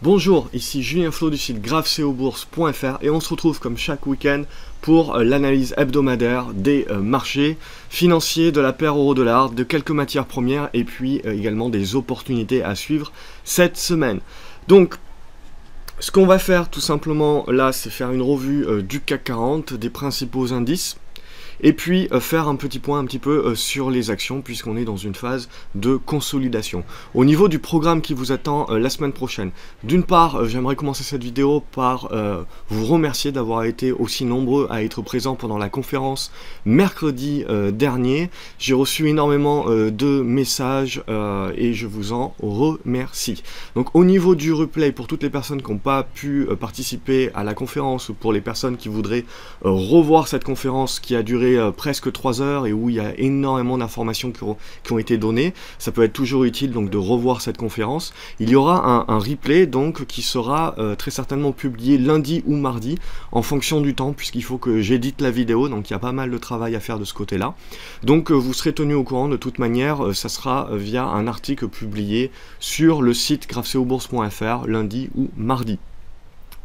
Bonjour, ici Julien Flo du site gravecobourse.fr et on se retrouve comme chaque week-end pour l'analyse hebdomadaire des marchés financiers, de la paire euro-dollar, de quelques matières premières et puis également des opportunités à suivre cette semaine. Donc, ce qu'on va faire tout simplement là, c'est faire une revue du CAC 40, des principaux indices. Et puis faire un petit point un petit peu sur les actions puisqu'on est dans une phase de consolidation. Au niveau du programme qui vous attend la semaine prochaine, d'une part j'aimerais commencer cette vidéo par vous remercier d'avoir été aussi nombreux à être présents pendant la conférence mercredi dernier. J'ai reçu énormément de messages et je vous en remercie. Donc au niveau du replay, pour toutes les personnes qui n'ont pas pu participer à la conférence ou pour les personnes qui voudraient revoir cette conférence qui a duré presque 3 heures et où il y a énormément d'informations qui ont été données, ça peut être toujours utile donc de revoir cette conférence. Il y aura un replay donc qui sera très certainement publié lundi ou mardi en fonction du temps puisqu'il faut que j'édite la vidéo, donc il y a pas mal de travail à faire de ce côté là. Donc vous serez tenu au courant de toute manière, ça sera via un article publié sur le site gravecobourse.fr lundi ou mardi.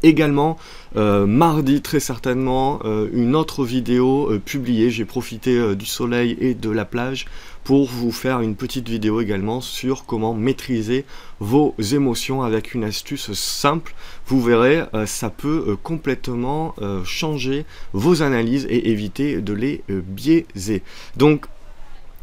Également, mardi très certainement, une autre vidéo publiée. J'ai profité du soleil et de la plage pour vous faire une petite vidéo également sur comment maîtriser vos émotions avec une astuce simple. Vous verrez, ça peut complètement changer vos analyses et éviter de les biaiser. Donc,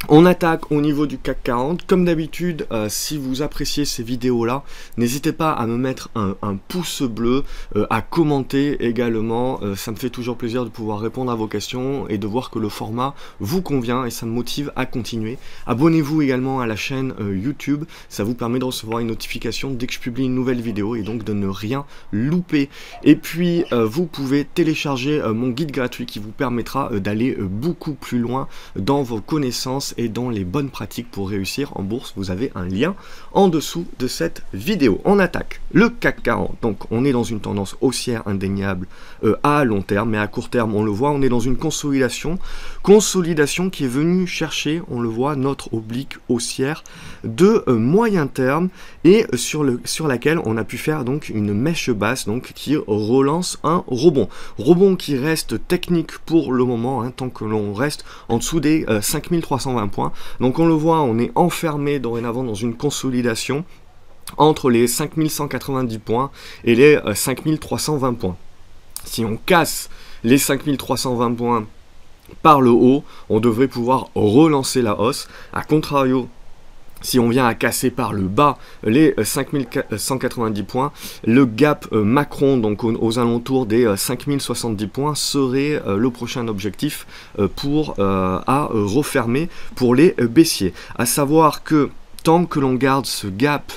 on attaque au niveau du CAC 40. Comme d'habitude, si vous appréciez ces vidéos-là, n'hésitez pas à me mettre un pouce bleu, à commenter également. Ça me fait toujours plaisir de pouvoir répondre à vos questions et de voir que le format vous convient et ça me motive à continuer. Abonnez-vous également à la chaîne YouTube. Ça vous permet de recevoir une notification dès que je publie une nouvelle vidéo et donc de ne rien louper. Et puis, vous pouvez télécharger mon guide gratuit qui vous permettra d'aller beaucoup plus loin dans vos connaissances et dans les bonnes pratiques pour réussir en bourse. Vous avez un lien en dessous de cette vidéo. On attaque le CAC 40. Donc on est dans une tendance haussière indéniable à long terme, mais à court terme on le voit, on est dans une consolidation qui est venue chercher, on le voit, notre oblique haussière de moyen terme et sur laquelle on a pu faire donc une mèche basse donc qui relance un rebond qui reste technique pour le moment, hein, tant que l'on reste en dessous des 5320 points. Donc on le voit, on est enfermé dorénavant dans une consolidation entre les 5190 points et les 5320 points. Si on casse les 5320 points par le haut, on devrait pouvoir relancer la hausse. A contrario, si on vient à casser par le bas les 5190 points, le gap Macron, donc aux alentours des 5070 points, serait le prochain objectif à refermer pour les baissiers. À savoir que tant que l'on garde ce gap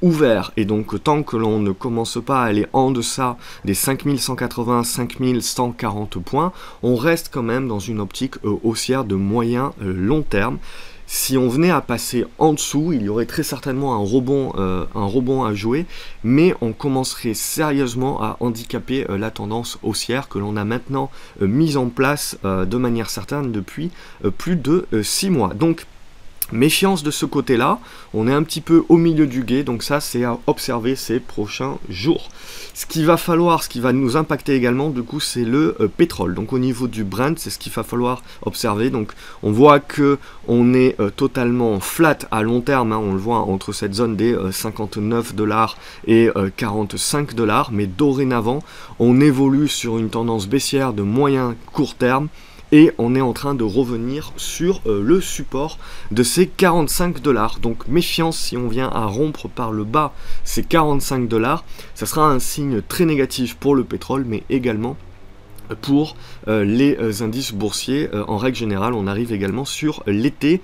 ouvert et donc tant que l'on ne commence pas à aller en deçà des 5180, 5140 points, on reste quand même dans une optique haussière de moyen long terme. Si on venait à passer en dessous, il y aurait très certainement un rebond à jouer, mais on commencerait sérieusement à handicaper la tendance haussière que l'on a maintenant mise en place de manière certaine depuis plus de 6 mois. Donc, méfiance de ce côté-là, on est un petit peu au milieu du gué, donc ça c'est à observer ces prochains jours. Ce qui va nous impacter également, du coup, c'est le pétrole. Donc au niveau du Brent, c'est ce qu'il va falloir observer. Donc on voit que on est totalement flat à long terme, hein, on le voit entre cette zone des 59 $ et 45 $, mais dorénavant, on évolue sur une tendance baissière de moyen court terme. Et on est en train de revenir sur le support de ces 45 $. Donc méfiance si on vient à rompre par le bas ces 45 $. Ça sera un signe très négatif pour le pétrole, mais également pour les indices boursiers. En règle générale, on arrive également sur l'été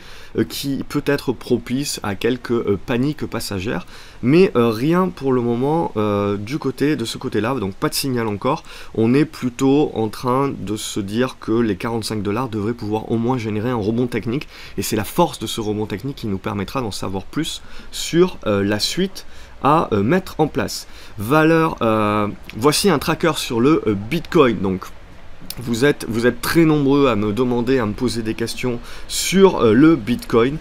qui peut être propice à quelques paniques passagères, mais rien pour le moment de ce côté-là, donc pas de signal encore. On est plutôt en train de se dire que les 45 $ devraient pouvoir au moins générer un rebond technique, et c'est la force de ce rebond technique qui nous permettra d'en savoir plus sur la suite à mettre en place. Voici un tracker sur le Bitcoin. Donc vous êtes très nombreux à me demander, à me poser des questions sur le Bitcoin.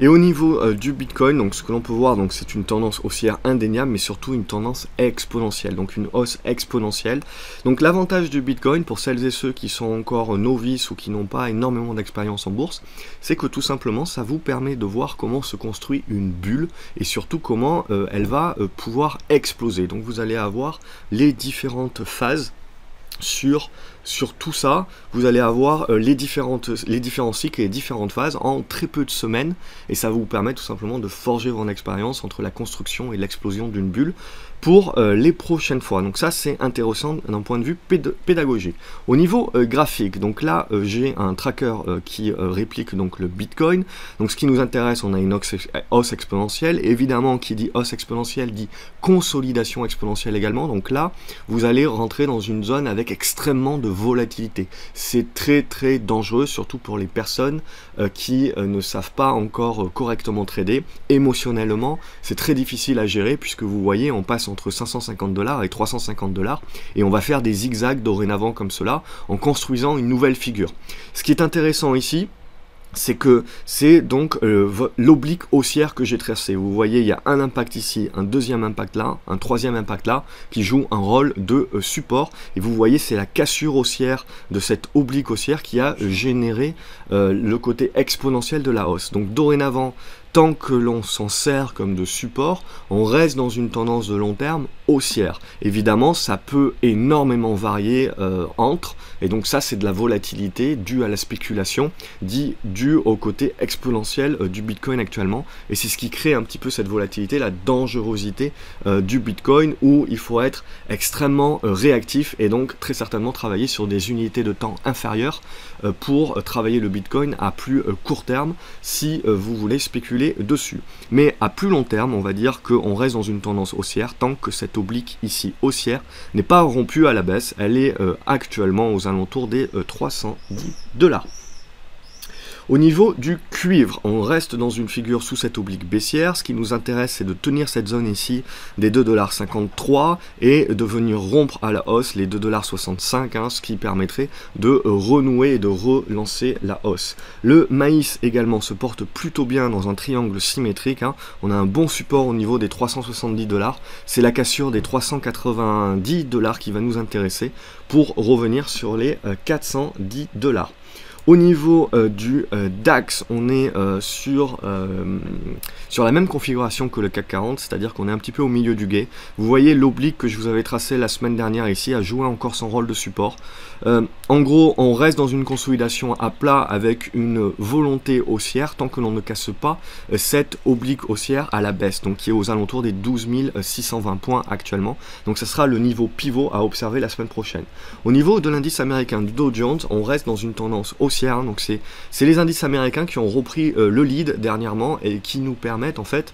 Et au niveau du Bitcoin, donc ce que l'on peut voir, donc c'est une tendance haussière indéniable, mais surtout une tendance exponentielle, donc une hausse exponentielle. Donc l'avantage du Bitcoin, pour celles et ceux qui sont encore novices ou qui n'ont pas énormément d'expérience en bourse, c'est que tout simplement ça vous permet de voir comment se construit une bulle et surtout comment elle va pouvoir exploser. Donc vous allez avoir les différentes phases sur tout ça. Vous allez avoir les différents cycles et les différentes phases en très peu de semaines, et ça vous permet tout simplement de forger votre expérience entre la construction et l'explosion d'une bulle pour les prochaines fois. Donc ça c'est intéressant d'un point de vue pédagogique. Au niveau graphique, donc là j'ai un tracker qui réplique donc le Bitcoin. Donc ce qui nous intéresse, on a une hausse exponentielle. Évidemment, qui dit hausse exponentielle dit consolidation exponentielle également. Donc là vous allez rentrer dans une zone avec extrêmement de volatilité. C'est très très dangereux, surtout pour les personnes qui ne savent pas encore correctement trader. Émotionnellement c'est très difficile à gérer, puisque vous voyez on passe entre 550 $ et 350 $ et on va faire des zigzags dorénavant comme cela en construisant une nouvelle figure. Ce qui est intéressant ici, c'est que c'est donc l'oblique haussière que j'ai tracé. Vous voyez, il y a un impact ici, un deuxième impact là, un troisième impact là, qui joue un rôle de support. Et vous voyez, c'est la cassure haussière de cette oblique haussière qui a généré le côté exponentiel de la hausse. Donc dorénavant, tant que l'on s'en sert comme de support, on reste dans une tendance de long terme haussière. Évidemment, ça peut énormément varier entre, et donc ça c'est de la volatilité due à la spéculation, due au côté exponentiel du Bitcoin actuellement, et c'est ce qui crée un petit peu cette volatilité, la dangerosité du Bitcoin, où il faut être extrêmement réactif et donc très certainement travailler sur des unités de temps inférieures pour travailler le Bitcoin à plus court terme si vous voulez spéculer dessus. Mais à plus long terme, on va dire qu'on reste dans une tendance haussière tant que cette oblique ici haussière n'est pas rompue à la baisse. Elle est actuellement aux alentours des 310 $. Au niveau du cuivre, on reste dans une figure sous cette oblique baissière. Ce qui nous intéresse, c'est de tenir cette zone ici des 2,53 $ et de venir rompre à la hausse les 2,65 $, ce qui permettrait de renouer et de relancer la hausse. Le maïs également se porte plutôt bien dans un triangle symétrique. On a un bon support au niveau des 370 $. C'est la cassure des 390 $ qui va nous intéresser pour revenir sur les 410 $. Au niveau du DAX, on est sur la même configuration que le CAC 40, c'est-à-dire qu'on est un petit peu au milieu du gué. Vous voyez l'oblique que je vous avais tracé la semaine dernière ici a joué encore son rôle de support. En gros, on reste dans une consolidation à plat avec une volonté haussière tant que l'on ne casse pas cette oblique haussière à la baisse, donc qui est aux alentours des 12 620 points actuellement. Donc ça sera le niveau pivot à observer la semaine prochaine. Au niveau de l'indice américain du Dow Jones, on reste dans une tendance haussière. Donc c'est les indices américains qui ont repris le lead dernièrement et qui nous permettent en fait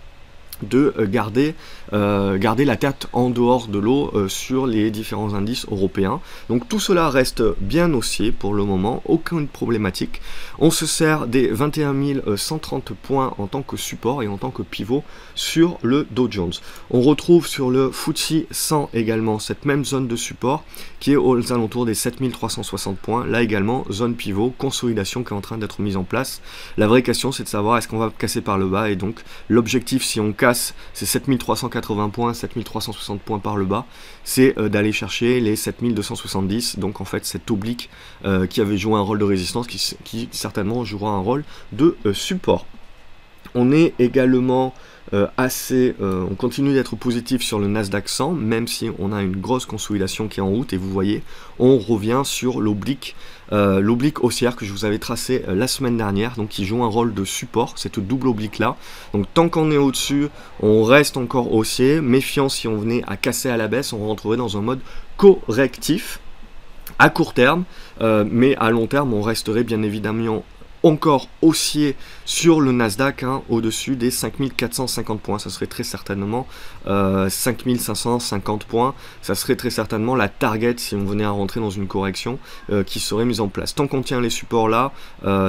de garder la tête en dehors de l'eau sur les différents indices européens. Donc tout cela reste bien haussier pour le moment, aucune problématique. On se sert des 21 130 points en tant que support et en tant que pivot sur le Dow Jones. On retrouve sur le FTSE 100 également cette même zone de support qui est aux alentours des 7360 points. Là également, zone pivot, consolidation qui est en train d'être mise en place. La vraie question, c'est de savoir est-ce qu'on va casser par le bas, et donc l'objectif, si on casse, c'est 7380 points, 7360 points par le bas, c'est d'aller chercher les 7270, donc en fait cette oblique qui avait joué un rôle de résistance, qui certainement jouera un rôle de support. On est également on continue d'être positif sur le Nasdaq 100, même si on a une grosse consolidation qui est en route, et vous voyez, on revient sur l'oblique haussière que je vous avais tracé la semaine dernière, donc qui joue un rôle de support, cette double oblique là. Donc tant qu'on est au-dessus, on reste encore haussier. Méfiant, si on venait à casser à la baisse, on rentrerait dans un mode correctif à court terme, mais à long terme, on resterait bien évidemment encore haussier sur le Nasdaq, au-dessus des 5450 points. Ça serait très certainement 5550 points. Ça serait très certainement la target si on venait à rentrer dans une correction qui serait mise en place. Tant qu'on tient les supports là,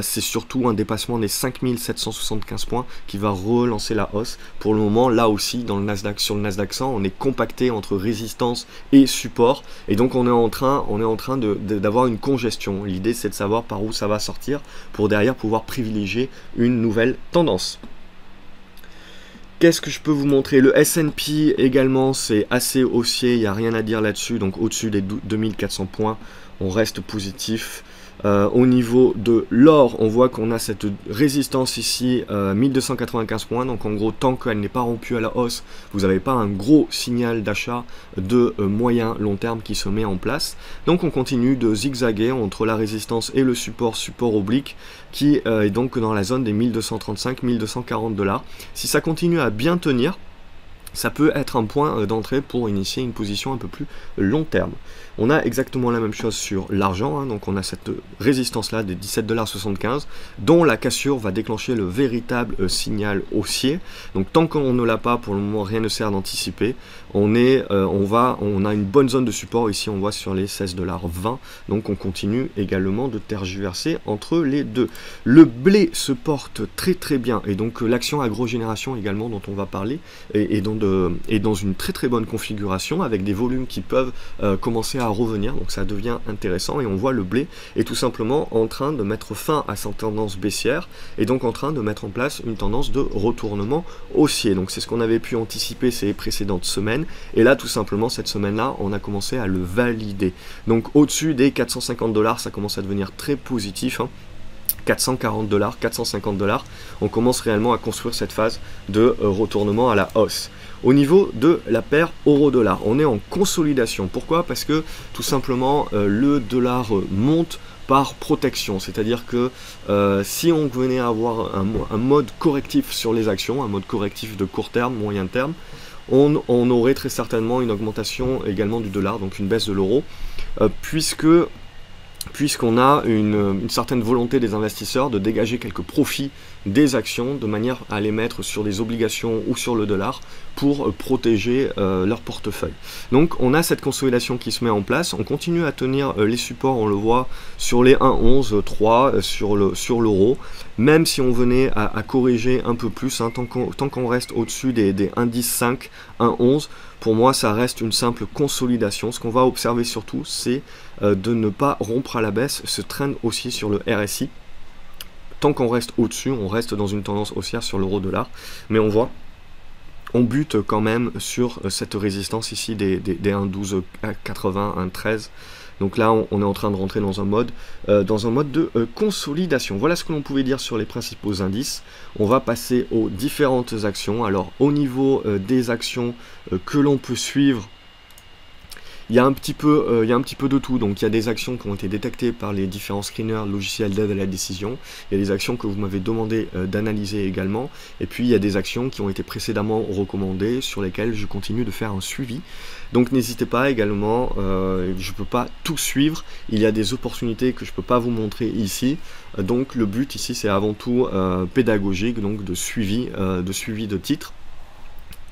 c'est surtout un dépassement des 5775 points qui va relancer la hausse. Pour le moment, là aussi, dans le Nasdaq, sur le Nasdaq 100, on est compacté entre résistance et support, et donc on est en train d'avoir une congestion. L'idée, c'est de savoir par où ça va sortir pour derrière pouvoir privilégier une nouvelle tendance. Qu'est-ce que je peux vous montrer? Le S&P également, c'est assez haussier, il n'y a rien à dire là-dessus, donc au-dessus des 2400 points, on reste positif. Au niveau de l'or, on voit qu'on a cette résistance ici, 1295 points, donc en gros, tant qu'elle n'est pas rompue à la hausse, vous n'avez pas un gros signal d'achat de moyen long terme qui se met en place. Donc on continue de zigzaguer entre la résistance et le support oblique, qui est donc dans la zone des 1235-1240 $. Si ça continue à bien tenir, ça peut être un point d'entrée pour initier une position un peu plus long terme. On a exactement la même chose sur l'argent, hein, donc on a cette résistance là des 17,75 $, dont la cassure va déclencher le véritable signal haussier. Donc tant qu'on ne l'a pas, pour le moment rien ne sert d'anticiper. On a une bonne zone de support ici, on voit sur les 16,20 $, donc on continue également de tergiverser entre les deux. Le blé se porte très très bien, et donc l'action agrogénération également dont on va parler est dans une très très bonne configuration avec des volumes qui peuvent commencer à revenir, donc ça devient intéressant, et on voit le blé est tout simplement en train de mettre fin à sa tendance baissière et donc en train de mettre en place une tendance de retournement haussier. Donc c'est ce qu'on avait pu anticiper ces précédentes semaines, et là tout simplement cette semaine là on a commencé à le valider. Donc au-dessus des 450 $, ça commence à devenir très positif, hein. 440 $, 450 $, on commence réellement à construire cette phase de retournement à la hausse. Au niveau de la paire euro-dollar, on est en consolidation. Pourquoi? Parce que tout simplement le dollar monte par protection, c'est-à-dire que si on venait à avoir un mode correctif sur les actions, un mode correctif de court terme, moyen terme, on aurait très certainement une augmentation également du dollar, donc une baisse de l'euro, puisqu'on a une certaine volonté des investisseurs de dégager quelques profits des actions de manière à les mettre sur des obligations ou sur le dollar pour protéger leur portefeuille. Donc on a cette consolidation qui se met en place, on continue à tenir les supports, on le voit sur les 1,11, 3 sur l'euro, même si on venait à corriger un peu plus, hein, tant qu'on reste au-dessus des 1,10,5, 1,11, pour moi ça reste une simple consolidation. Ce qu'on va observer surtout, c'est de ne pas rompre à la baisse ce trend aussi sur le RSI. Tant qu'on reste au-dessus, on reste dans une tendance haussière sur l'euro-dollar, mais on voit, on bute quand même sur cette résistance ici des 1,1280, 1,13. Donc là, on est en train de rentrer dans un mode de consolidation. Voilà ce que l'on pouvait dire sur les principaux indices. On va passer aux différentes actions. Alors, au niveau des actions que l'on peut suivre, il y a un petit peu de tout. Donc il y a des actions qui ont été détectées par les différents screeners logiciels d'aide à la décision. Il y a des actions que vous m'avez demandé d'analyser également. Et puis il y a des actions qui ont été précédemment recommandées, sur lesquelles je continue de faire un suivi. Donc n'hésitez pas également, je ne peux pas tout suivre. Il y a des opportunités que je ne peux pas vous montrer ici. Donc le but ici c'est avant tout pédagogique, donc de suivi de titres.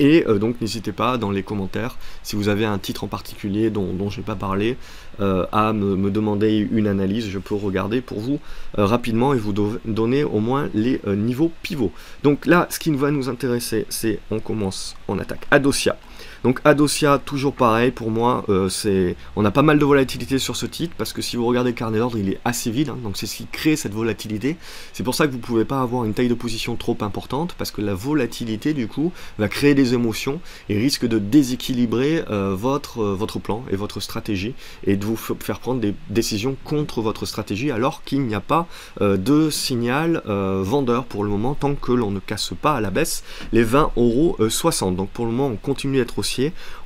Et donc n'hésitez pas dans les commentaires, si vous avez un titre en particulier dont je n'ai pas parlé, à me demander une analyse. Je peux regarder pour vous rapidement et vous donner au moins les niveaux pivots. Donc là, ce qui va nous intéresser, c'est, on attaque Adocia. Donc Adocia, toujours pareil, pour moi, on a pas mal de volatilité sur ce titre, parce que si vous regardez le carnet d'ordre, il est assez vide, hein, donc c'est ce qui crée cette volatilité. C'est pour ça que vous ne pouvez pas avoir une taille de position trop importante, parce que la volatilité, du coup, va créer des émotions et risque de déséquilibrer votre plan et votre stratégie, et de vous faire prendre des décisions contre votre stratégie, alors qu'il n'y a pas de signal vendeur pour le moment, tant que l'on ne casse pas à la baisse les 20,60 €. Donc pour le moment, on continue d'être haussier.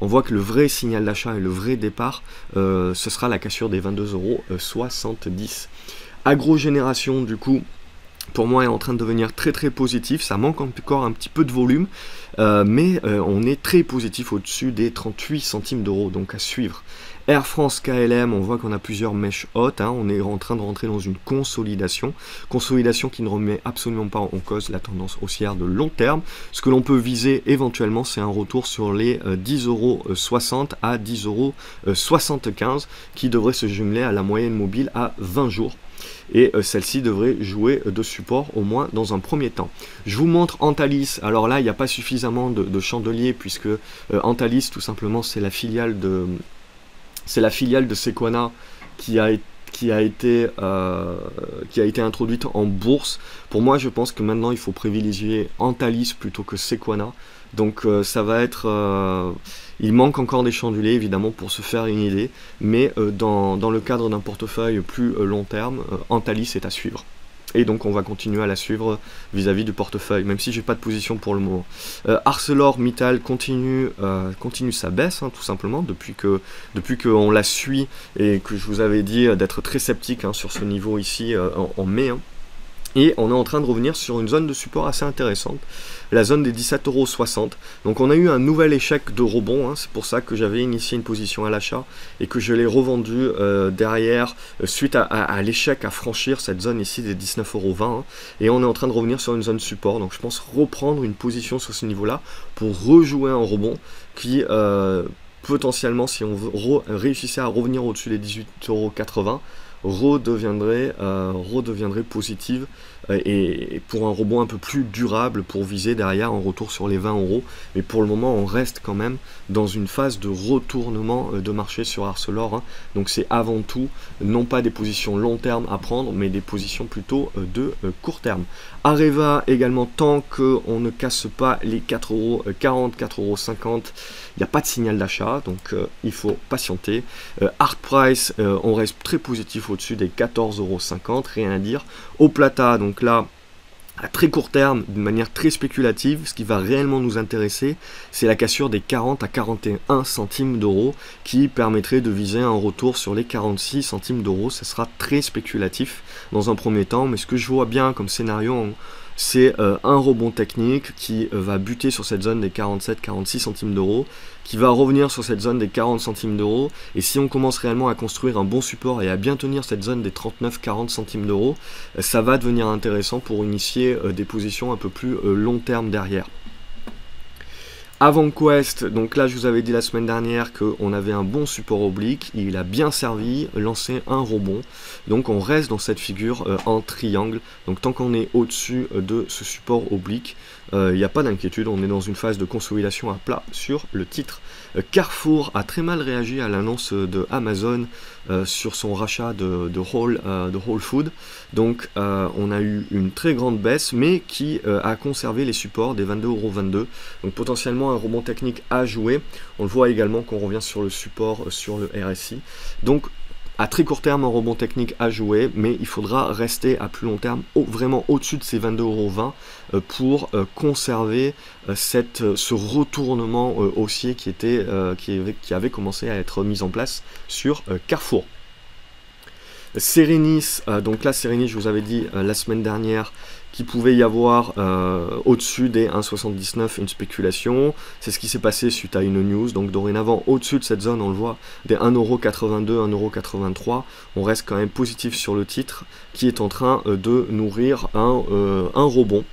On voit que le vrai signal d'achat et le vrai départ, ce sera la cassure des 22,70 €. Agrogénération, du coup, pour moi est en train de devenir très très positif. Ça manque encore un petit peu de volume, mais on est très positif au-dessus des 38 centimes d'euros, donc à suivre. Air France KLM, on voit qu'on a plusieurs mèches hautes, hein, on est en train de rentrer dans une consolidation qui ne remet absolument pas en cause la tendance haussière de long terme. Ce que l'on peut viser éventuellement, c'est un retour sur les 10,60 € à 10,75 € qui devrait se jumeler à la moyenne mobile à 20 jours. Et celle-ci devrait jouer de support au moins dans un premier temps. Je vous montre Antalis. Alors là, il n'y a pas suffisamment de chandeliers, puisque Antalis, tout simplement, c'est la filiale de Sequana qui qui a été introduite en bourse. Pour moi, je pense que maintenant, il faut privilégier Antalis plutôt que Sequana. Donc ça va être... il manque encore des chandeliers, évidemment, pour se faire une idée. Mais dans le cadre d'un portefeuille plus long terme, Antalis est à suivre. Et donc on va continuer à la suivre vis-à-vis du portefeuille, même si j'ai pas de position pour le moment. ArcelorMittal continue sa baisse, hein, tout simplement, depuis qu'on la suit et que je vous avais dit d'être très sceptique hein, sur ce niveau ici en mai. Hein. Et on est en train de revenir sur une zone de support assez intéressante, la zone des 17,60 €. Donc on a eu un nouvel échec de rebond, hein, c'est pour ça que j'avais initié une position à l'achat et que je l'ai revendu derrière suite à l'échec à franchir cette zone ici des 19,20 €. Hein, et on est en train de revenir sur une zone support, donc je pense reprendre une position sur ce niveau-là pour rejouer un rebond qui... potentiellement, si on réussissait à revenir au-dessus des 18,80 €, redeviendrait positive et pour un rebond un peu plus durable pour viser derrière un retour sur les 20 €. Mais pour le moment, on reste quand même dans une phase de retournement de marché sur Arcelor. Hein. Donc c'est avant tout, non pas des positions long terme à prendre, mais des positions plutôt de court terme. Areva également, tant qu'on ne casse pas les 4,40 €, 4,50 €, il n'y a pas de signal d'achat, donc il faut patienter. Hard Price, on reste très positif au-dessus des 14,50 €, rien à dire. Au Plata, donc là, à très court terme, d'une manière très spéculative, ce qui va réellement nous intéresser, c'est la cassure des 40 à 41 centimes d'euros qui permettrait de viser un retour sur les 46 centimes d'euros. Ce sera très spéculatif dans un premier temps, mais ce que je vois bien comme scénario, c'est un rebond technique qui va buter sur cette zone des 47-46 centimes d'euros, qui va revenir sur cette zone des 40 centimes d'euros, et si on commence réellement à construire un bon support et à bien tenir cette zone des 39-40 centimes d'euros, ça va devenir intéressant pour initier des positions un peu plus long terme derrière. AvantQuest, donc là je vous avais dit la semaine dernière qu'on avait un bon support oblique, il a bien servi, lancé un rebond, donc on reste dans cette figure en triangle, donc tant qu'on est au-dessus de ce support oblique, il n'y a pas d'inquiétude, on est dans une phase de consolidation à plat sur le titre. Carrefour a très mal réagi à l'annonce de Amazon sur son rachat de Whole Food, donc on a eu une très grande baisse, mais qui a conservé les supports des 22,22 €, donc potentiellement un rebond technique à jouer. On le voit également qu'on revient sur le support sur le RSI, donc à très court terme un rebond technique à jouer, mais il faudra rester à plus long terme vraiment au-dessus de ces 22,20 € pour conserver ce retournement haussier qui avait commencé à être mis en place sur Carrefour. Serenis, donc là Serenis, je vous avais dit la semaine dernière qu'il pouvait y avoir au-dessus des 1,79 une spéculation. C'est ce qui s'est passé suite à une news. Donc dorénavant, au-dessus de cette zone, on le voit, des 1,82 €, 1,83 €. On reste quand même positif sur le titre qui est en train de nourrir un rebond.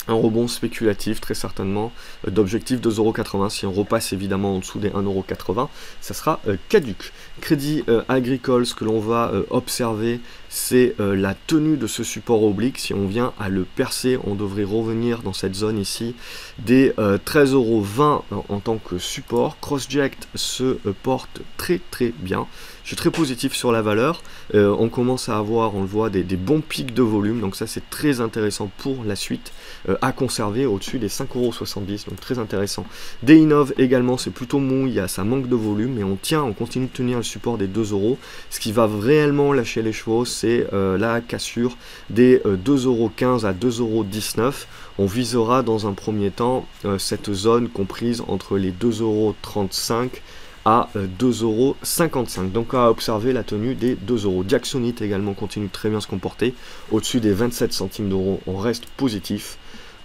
Un rebond spéculatif très certainement d'objectif 2,80 €. Si on repasse évidemment en dessous des 1,80 €, ça sera caduc. Crédit Agricole, ce que l'on va observer, c'est la tenue de ce support oblique. Si on vient à le percer, on devrait revenir dans cette zone ici des 13,20 € en tant que support. Crossject se porte très bien. Je suis très positif sur la valeur. On commence à avoir, on le voit, des bons pics de volume, donc ça c'est très intéressant pour la suite, à conserver au-dessus des 5,70 €, donc très intéressant. Deinov également, c'est plutôt mou, ça manque de volume, mais on continue de tenir le support des 2 €. Ce qui va réellement lâcher les chevaux, c'est la cassure des 2,15 € à 2,19 €. On visera dans un premier temps cette zone comprise entre les 2,35 € à 2,55 €. Donc à observer la tenue des 2 €. Diaxonite également continue de très bien se comporter. Au-dessus des 27 centimes d'euros, on reste positif.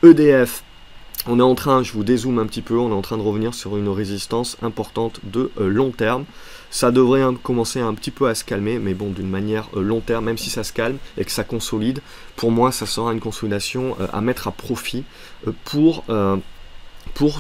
EDF, on est en train, je vous dézoome un petit peu, on est en train de revenir sur une résistance importante de long terme. Ça devrait commencer un petit peu à se calmer, mais bon, d'une manière long terme, même si ça se calme et que ça consolide, pour moi, ça sera une consolidation à mettre à profit pour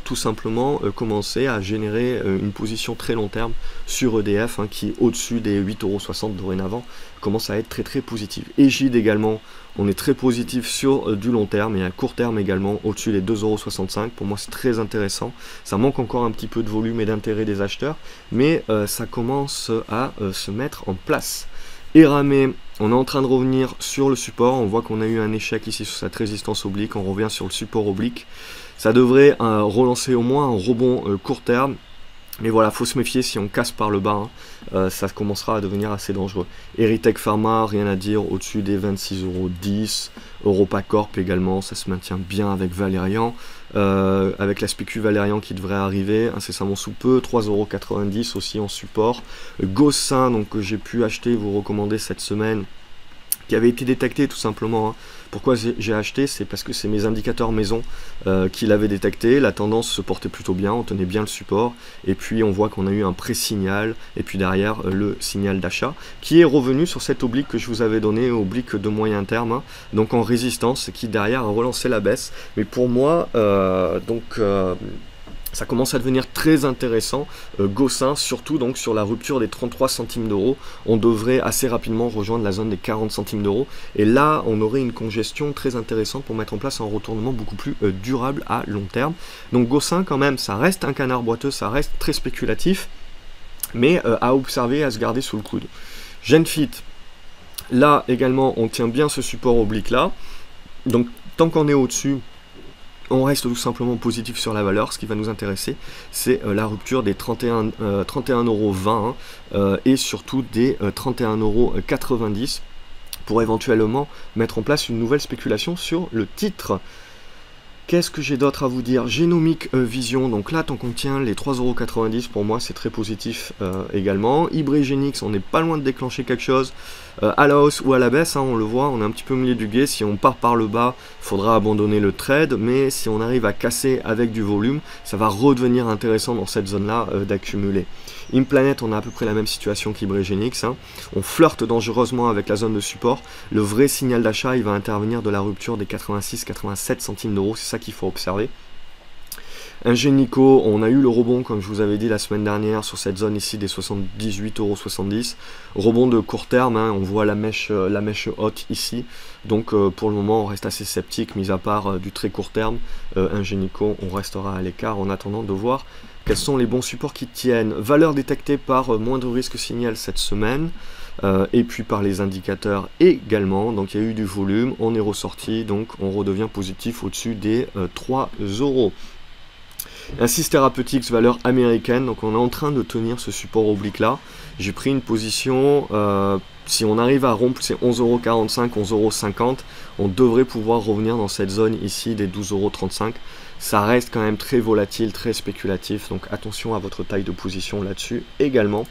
tout simplement commencer à générer une position très long terme sur EDF, hein, qui est au-dessus des 8,60 € dorénavant, commence à être très positive. Egide également, on est très positif sur du long terme et à court terme également au-dessus des 2,65 €. Pour moi c'est très intéressant, ça manque encore un petit peu de volume et d'intérêt des acheteurs, mais ça commence à se mettre en place. et ramé. On est en train de revenir sur le support, on voit qu'on a eu un échec ici sur cette résistance oblique, on revient sur le support oblique. Ça devrait relancer au moins un rebond court terme. Mais voilà, faut se méfier si on casse par le bas, hein, ça commencera à devenir assez dangereux. Erytech Pharma, rien à dire, au-dessus des 26,10 €. EuropaCorp également, ça se maintient bien avec Valérian. Avec la spécu Valérian qui devrait arriver incessamment sous peu, 3,90 € aussi en support. Gossin, donc que j'ai pu acheter, vous recommander cette semaine, qui avait été détecté tout simplement. Hein. Pourquoi j'ai acheté? C'est parce que c'est mes indicateurs maison qui l'avaient détecté. La tendance se portait plutôt bien, on tenait bien le support. Et puis on voit qu'on a eu un pré-signal. Et puis derrière le signal d'achat qui est revenu sur cette oblique que je vous avais donné, oblique de moyen terme. Hein, donc en résistance, qui derrière a relancé la baisse. Mais pour moi, ça commence à devenir très intéressant, Gossin, surtout donc sur la rupture des 33 centimes d'euros. On devrait assez rapidement rejoindre la zone des 40 centimes d'euros. Et là, on aurait une congestion très intéressante pour mettre en place un retournement beaucoup plus durable à long terme. Donc Gossin, quand même, ça reste un canard boiteux, ça reste très spéculatif, mais à observer, à se garder sous le coude. Genfit, là également, on tient bien ce support oblique là. Donc tant qu'on est au-dessus, on reste tout simplement positif sur la valeur. Ce qui va nous intéresser, c'est la rupture des 31,20 € et surtout des 31,90 € pour éventuellement mettre en place une nouvelle spéculation sur le titre. Qu'est-ce que j'ai d'autre à vous dire? Génomique Vision, donc là tant qu'on tient les 3,90 € pour moi c'est très positif également. Ibrigenix, on n'est pas loin de déclencher quelque chose à la hausse ou à la baisse, hein, on le voit, on est un petit peu au milieu du gué. Si on part par le bas, il faudra abandonner le trade, mais si on arrive à casser avec du volume, ça va redevenir intéressant dans cette zone là d'accumuler. Implanet, on a à peu près la même situation qu'Ibrigenix, hein. On flirte dangereusement avec la zone de support. Le vrai signal d'achat, il va intervenir de la rupture des 86-87 centimes d'euros, c'est ça qu'il faut observer. Ingenico, on a eu le rebond, comme je vous avais dit la semaine dernière, sur cette zone ici des 78,70 €. Rebond de court terme, hein, on voit la mèche haute ici. Donc pour le moment, on reste assez sceptique, mis à part du très court terme. Ingenico, on restera à l'écart en attendant de voir quels sont les bons supports qui tiennent. Valeur détectée par moindre risque signal cette semaine. Et puis par les indicateurs également. Donc il y a eu du volume, on est ressorti, donc on redevient positif au-dessus des 3 €. Insys Therapeutics, valeur américaine, donc on est en train de tenir ce support oblique là. J'ai pris une position, si on arrive à rompre ces 11,45 €, 11,50 €, on devrait pouvoir revenir dans cette zone ici des 12,35 €. Ça reste quand même très volatile, très spéculatif, donc attention à votre taille de position là-dessus également.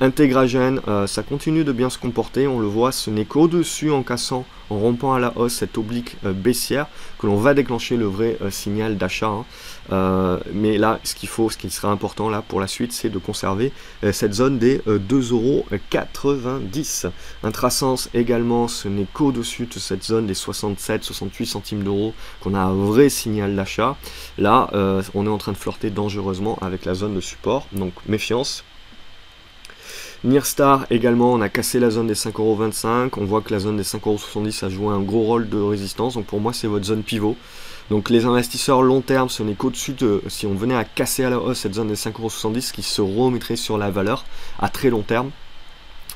Integragen, ça continue de bien se comporter, on le voit, ce n'est qu'au-dessus en cassant, en rompant à la hausse cette oblique baissière que l'on va déclencher le vrai signal d'achat. Hein. Mais là, ce qui sera important là pour la suite, c'est de conserver cette zone des 2,90 €. Intrasens également, ce n'est qu'au-dessus de cette zone des 67-68 centimes d'euros qu'on a un vrai signal d'achat. Là, on est en train de flirter dangereusement avec la zone de support, donc méfiance. Nirstar également, on a cassé la zone des 5,25 €, on voit que la zone des 5,70 € a joué un gros rôle de résistance, donc pour moi c'est votre zone pivot. Donc les investisseurs long terme, ce n'est qu'au-dessus de, si on venait à casser à la hausse cette zone des 5,70 € qui se remettrait sur la valeur à très long terme.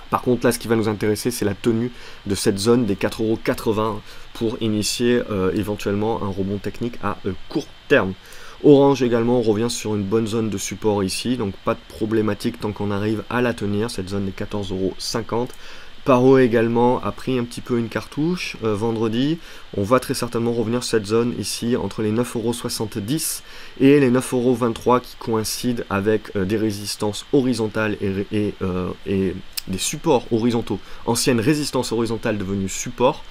Par contre là ce qui va nous intéresser c'est la tenue de cette zone des 4,80 € pour initier éventuellement un rebond technique à court terme. Orange également, on revient sur une bonne zone de support ici, donc pas de problématique tant qu'on arrive à la tenir, cette zone des 14,50 €. Paro également a pris un petit peu une cartouche vendredi. On va très certainement revenir sur cette zone ici entre les 9,70 € et les 9,23 € qui coïncident avec des résistances horizontales et des supports horizontaux, anciennes résistances horizontales devenues supports.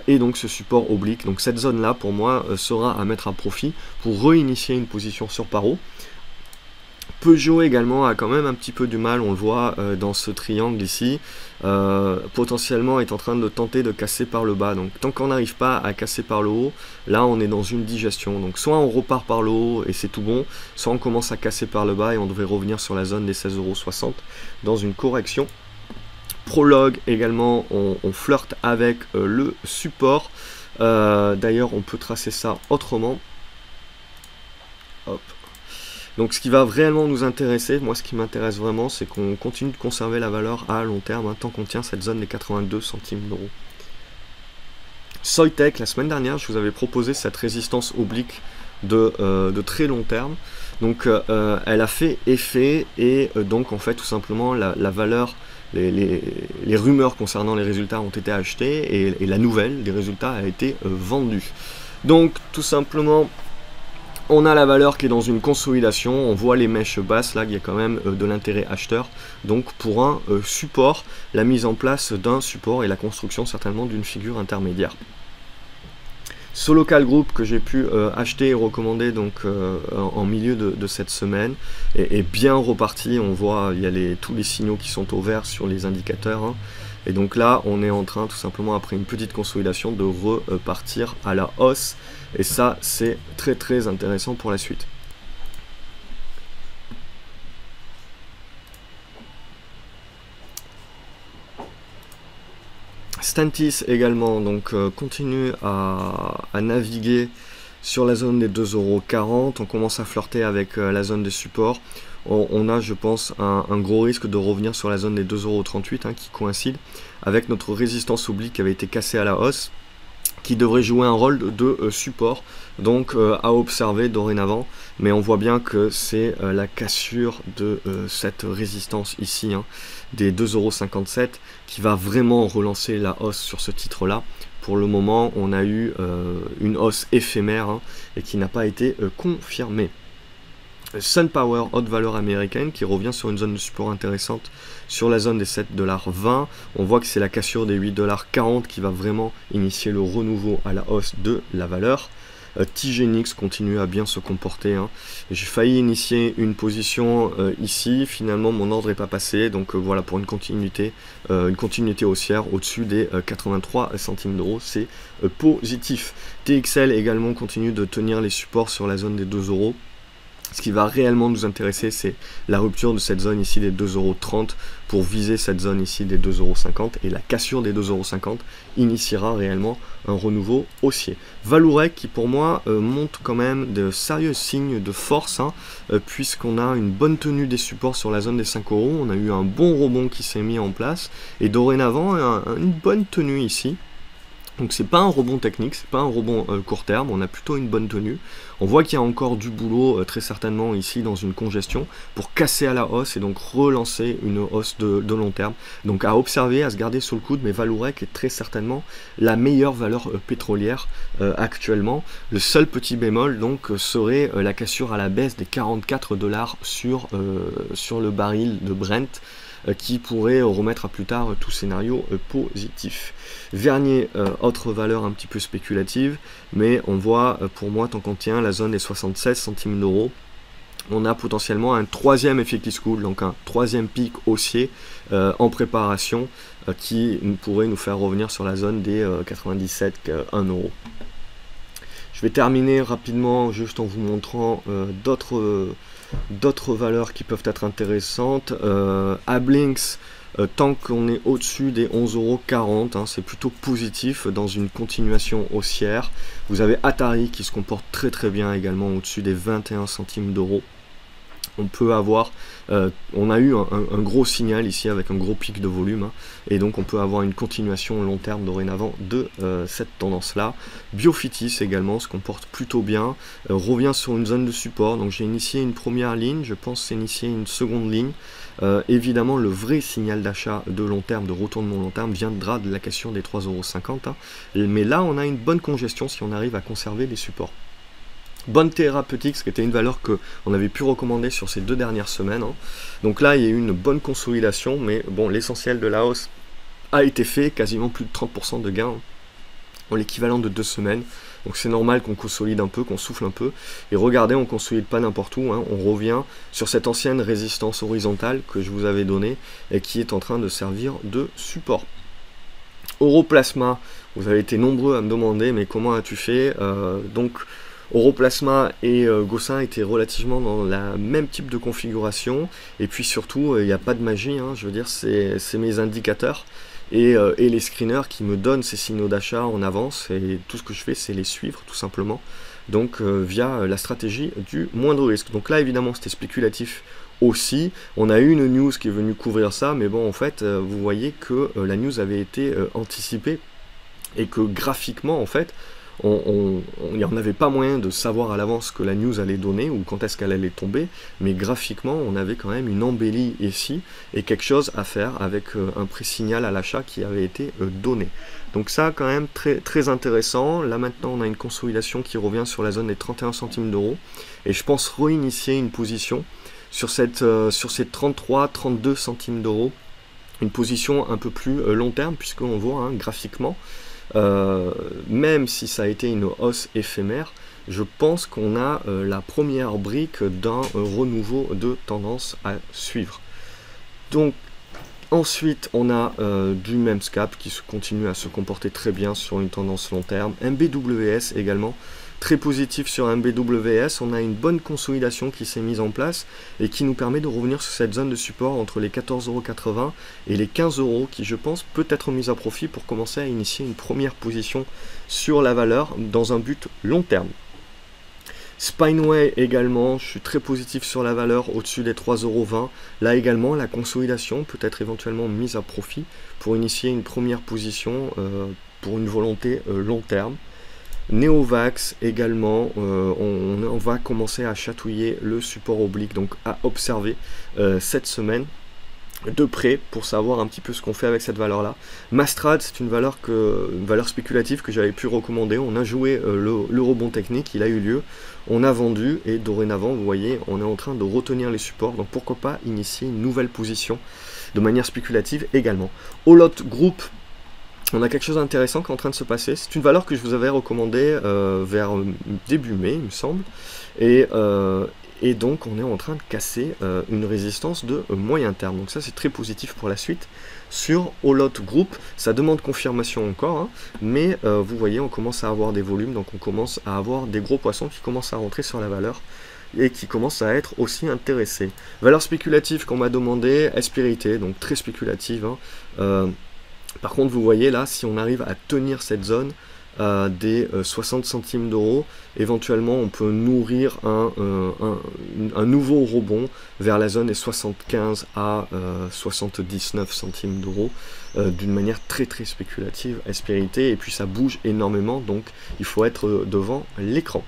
Et donc ce support oblique, donc cette zone là pour moi sera à mettre à profit pour réinitier une position sur Paro. Peugeot également a quand même un petit peu du mal, on le voit dans ce triangle ici, potentiellement est en train de tenter de casser par le bas. Donc tant qu'on n'arrive pas à casser par le haut, là on est dans une digestion. Donc soit on repart par le haut et c'est tout bon, soit on commence à casser par le bas et on devrait revenir sur la zone des 16,60 € dans une correction. Prologue également, on flirte avec le support. D'ailleurs, on peut tracer ça autrement. Hop. Donc ce qui va réellement nous intéresser, moi ce qui m'intéresse vraiment, c'est qu'on continue de conserver la valeur à long terme, tant qu'on tient cette zone des 82 centimes d'euros. Soitec, la semaine dernière, je vous avais proposé cette résistance oblique de très long terme. Donc elle a fait effet et donc en fait tout simplement la valeur, les rumeurs concernant les résultats ont été achetées et la nouvelle des résultats a été vendue. Donc tout simplement on a la valeur qui est dans une consolidation, on voit les mèches basses, là il y a quand même de l'intérêt acheteur. Donc pour un support, la mise en place d'un support et la construction certainement d'une figure intermédiaire. Ce local group que j'ai pu acheter et recommander donc en milieu de cette semaine est bien reparti. On voit il y a tous les signaux qui sont au vert sur les indicateurs, hein. Et donc là on est en train tout simplement après une petite consolidation de repartir à la hausse et ça c'est très intéressant pour la suite. Stantis également donc continue à naviguer sur la zone des 2,40 €. On commence à flirter avec la zone des supports. On a je pense un gros risque de revenir sur la zone des 2,38 €, hein, qui coïncide avec notre résistance oblique qui avait été cassée à la hausse, qui devrait jouer un rôle de support, donc à observer dorénavant. Mais on voit bien que c'est la cassure de cette résistance ici, hein, des 2,57 € qui va vraiment relancer la hausse sur ce titre là. Pour le moment on a eu une hausse éphémère, hein, et qui n'a pas été confirmée. SunPower, haute valeur américaine, qui revient sur une zone de support intéressante sur la zone des 7,20 $. On voit que c'est la cassure des 8,40 $ qui va vraiment initier le renouveau à la hausse de la valeur. TGNX continue à bien se comporter, hein. J'ai failli initier une position ici, finalement mon ordre n'est pas passé, donc voilà, pour une continuité haussière au-dessus des 83 centimes d'euros, c'est positif. TXL également continue de tenir les supports sur la zone des 2 €. Ce qui va réellement nous intéresser, c'est la rupture de cette zone ici des 2,30 € pour viser cette zone ici des 2,50 € et la cassure des 2,50 € initiera réellement un renouveau haussier. Valourec qui pour moi montre quand même de sérieux signes de force, hein, puisqu'on a une bonne tenue des supports sur la zone des 5 €, on a eu un bon rebond qui s'est mis en place et dorénavant une bonne tenue ici. Donc c'est pas un rebond technique, c'est pas un rebond court terme, on a plutôt une bonne tenue. On voit qu'il y a encore du boulot très certainement ici dans une congestion pour casser à la hausse et donc relancer une hausse de long terme. Donc à observer, à se garder sous le coude, mais Valourec est très certainement la meilleure valeur pétrolière actuellement. Le seul petit bémol donc serait la cassure à la baisse des 44 $ sur le baril de Brent, qui pourrait remettre à plus tard tout scénario positif. Vernier, autre valeur un petit peu spéculative, mais on voit pour moi tant qu'on tient la zone des 76 centimes d'euros, on a potentiellement un troisième effective school, donc un troisième pic haussier en préparation qui pourrait nous faire revenir sur la zone des 97 1 €. Je vais terminer rapidement juste en vous montrant d'autres valeurs qui peuvent être intéressantes. Ablinks, tant qu'on est au-dessus des 11,40 €, hein, c'est plutôt positif dans une continuation haussière. Vous avez Atari qui se comporte très bien également au-dessus des 21 centimes d'euros. On peut avoir, on a eu un gros signal ici avec un gros pic de volume, hein, et donc on peut avoir une continuation long terme dorénavant de cette tendance là. Biofitis également se comporte plutôt bien, revient sur une zone de support, donc j'ai initié une première ligne, je pense initier une seconde ligne. Évidemment le vrai signal d'achat de long terme, de retournement long terme, viendra de la cassure des 3,50 €, hein, mais là on a une bonne congestion si on arrive à conserver les supports. Bonne Therapeutics, qui était une valeur que on avait pu recommander sur ces 2 dernières semaines, hein. Donc là il y a eu une bonne consolidation, mais bon, l'essentiel de la hausse a été fait, quasiment plus de 30% de gains en l'équivalent de 2 semaines. Donc c'est normal qu'on consolide un peu, qu'on souffle un peu. Et regardez, on ne consolide pas n'importe où, hein. On revient sur cette ancienne résistance horizontale que je vous avais donnée et qui est en train de servir de support. Europlasma, vous avez été nombreux à me demander mais comment as-tu fait, donc Europlasma et Gossin étaient relativement dans la même type de configuration, et puis surtout il n'y a pas de magie, hein, je veux dire c'est mes indicateurs et les screeners qui me donnent ces signaux d'achat en avance, et tout ce que je fais c'est les suivre tout simplement. donc via la stratégie du moindre risque. Donc là évidemment c'était spéculatif aussi, on a eu une news qui est venue couvrir ça, mais bon en fait vous voyez que la news avait été anticipée et que graphiquement en fait il n'y en avait pas moyen de savoir à l'avance que la news allait donner ou quand est-ce qu'elle allait tomber, mais graphiquement on avait quand même une embellie ici et quelque chose à faire avec un pré-signal à l'achat qui avait été donné. Donc ça quand même très intéressant. Là maintenant on a une consolidation qui revient sur la zone des 31 centimes d'euros et je pense réinitier une position sur ces 33-32 centimes d'euros, une position un peu plus long terme puisqu'on voit hein, graphiquement même si ça a été une hausse éphémère, je pense qu'on a la première brique d'un renouveau de tendance à suivre. Donc ensuite on a du MEMSCAP qui continue à se comporter très bien sur une tendance long terme, MBWS également très positif sur MBWS, on a une bonne consolidation qui s'est mise en place et qui nous permet de revenir sur cette zone de support entre les 14,80 € et les 15 € qui je pense peut être mise à profit pour commencer à initier une première position sur la valeur dans un but long terme. Spineway également, je suis très positif sur la valeur au-dessus des 3,20 €. Là également, la consolidation peut être éventuellement mise à profit pour initier une première position pour une volonté long terme. Neovax également, on va commencer à chatouiller le support oblique, donc à observer cette semaine de près pour savoir un petit peu ce qu'on fait avec cette valeur là. Mastrad, c'est une valeur spéculative que j'avais pu recommander. On a joué le rebond technique, il a eu lieu, on a vendu et dorénavant vous voyez on est en train de retenir les supports, donc pourquoi pas initier une nouvelle position de manière spéculative également. Holot Group, on a quelque chose d'intéressant qui est en train de se passer. C'est une valeur que je vous avais recommandée vers début mai, il me semble. Et donc, on est en train de casser une résistance de moyen terme. Donc ça, c'est très positif pour la suite. Sur Holot Group, ça demande confirmation encore. Hein, mais vous voyez, on commence à avoir des volumes. Donc, on commence à avoir des gros poissons qui commencent à rentrer sur la valeur et qui commencent à être aussi intéressés. Valeur spéculative qu'on m'a demandé, Espérité, donc très spéculative. Hein, par contre, vous voyez là, si on arrive à tenir cette zone des 60 centimes d'euros, éventuellement on peut nourrir un nouveau rebond vers la zone des 75 à 79 centimes d'euros d'une manière très spéculative, Espérité, et puis ça bouge énormément, donc il faut être devant l'écran.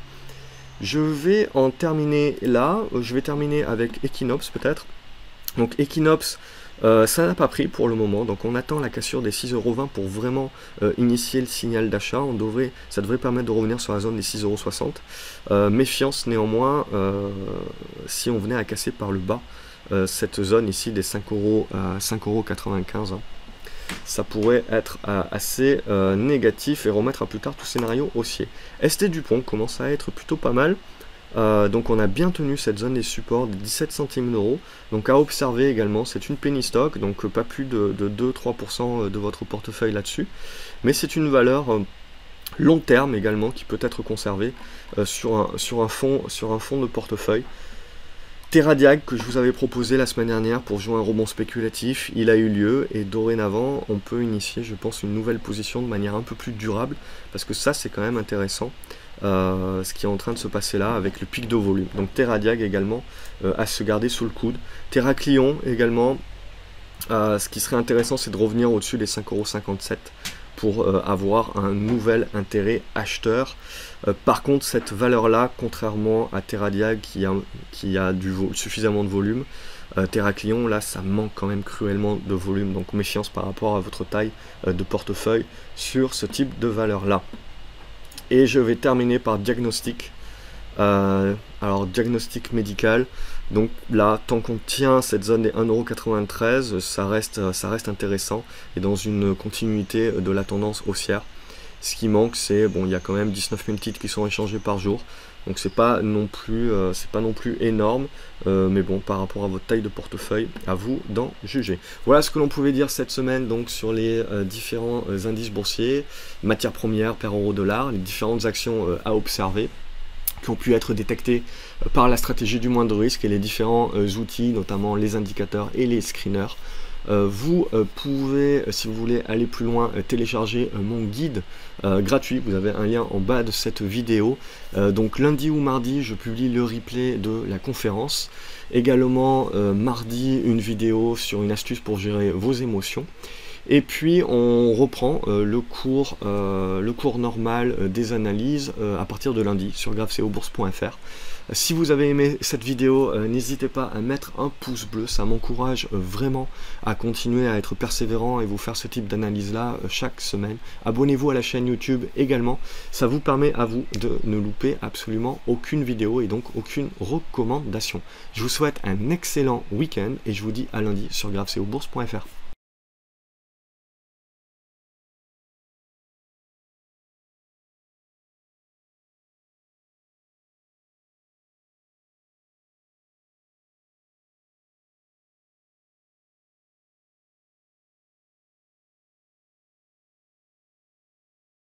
Je vais en terminer là, je vais terminer avec Equinox peut-être. Donc Equinox, ça n'a pas pris pour le moment, donc on attend la cassure des 6,20 € pour vraiment initier le signal d'achat. Ça devrait permettre de revenir sur la zone des 6,60 €. Méfiance néanmoins, si on venait à casser par le bas cette zone ici des 5,95 €, hein, ça pourrait être assez négatif et remettre à plus tard tout scénario haussier. ST Dupont commence à être plutôt pas mal. Donc on a bien tenu cette zone des supports de 17 centimes d'euros, donc à observer également. C'est une penny stock, donc pas plus de 2-3% de votre portefeuille là-dessus, mais c'est une valeur long terme également qui peut être conservée sur un fond de portefeuille. Terradiag que je vous avais proposé la semaine dernière pour jouer un rebond spéculatif, il a eu lieu et dorénavant on peut initier je pense une nouvelle position de manière un peu plus durable parce que ça c'est quand même intéressant. Ce qui est en train de se passer là avec le pic de volume. Donc Terradiag également à se garder sous le coude. Terraclion également, ce qui serait intéressant c'est de revenir au-dessus des 5,57 € pour avoir un nouvel intérêt acheteur. Par contre cette valeur là, contrairement à Terradiag qui a suffisamment de volume, Terraclion là ça manque quand même cruellement de volume, donc méfiance par rapport à votre taille de portefeuille sur ce type de valeur là. Et je vais terminer par diagnostic. Alors diagnostic médical. Donc là, tant qu'on tient cette zone des 1,93 €, ça reste intéressant et dans une continuité de la tendance haussière. Ce qui manque, c'est bon, il y a quand même 19 000 titres qui sont échangés par jour. Donc c'est pas non plus énorme, mais bon, par rapport à votre taille de portefeuille, à vous d'en juger. Voilà ce que l'on pouvait dire cette semaine donc sur les différents indices boursiers, matières premières, pair euro-dollar, les différentes actions à observer qui ont pu être détectées par la stratégie du moindre risque et les différents outils, notamment les indicateurs et les screeners. Vous pouvez, si vous voulez aller plus loin, télécharger mon guide gratuit. Vous avez un lien en bas de cette vidéo. Donc lundi ou mardi, je publie le replay de la conférence. Également, mardi, une vidéo sur une astuce pour gérer vos émotions. Et puis on reprend le cours normal des analyses à partir de lundi sur graphceobourse.fr. Si vous avez aimé cette vidéo, n'hésitez pas à mettre un pouce bleu, ça m'encourage vraiment à continuer à être persévérant et vous faire ce type d'analyse là chaque semaine. Abonnez-vous à la chaîne YouTube également, ça vous permet à vous de ne louper absolument aucune vidéo et donc aucune recommandation. Je vous souhaite un excellent week-end et je vous dis à lundi sur graphceobourse.fr.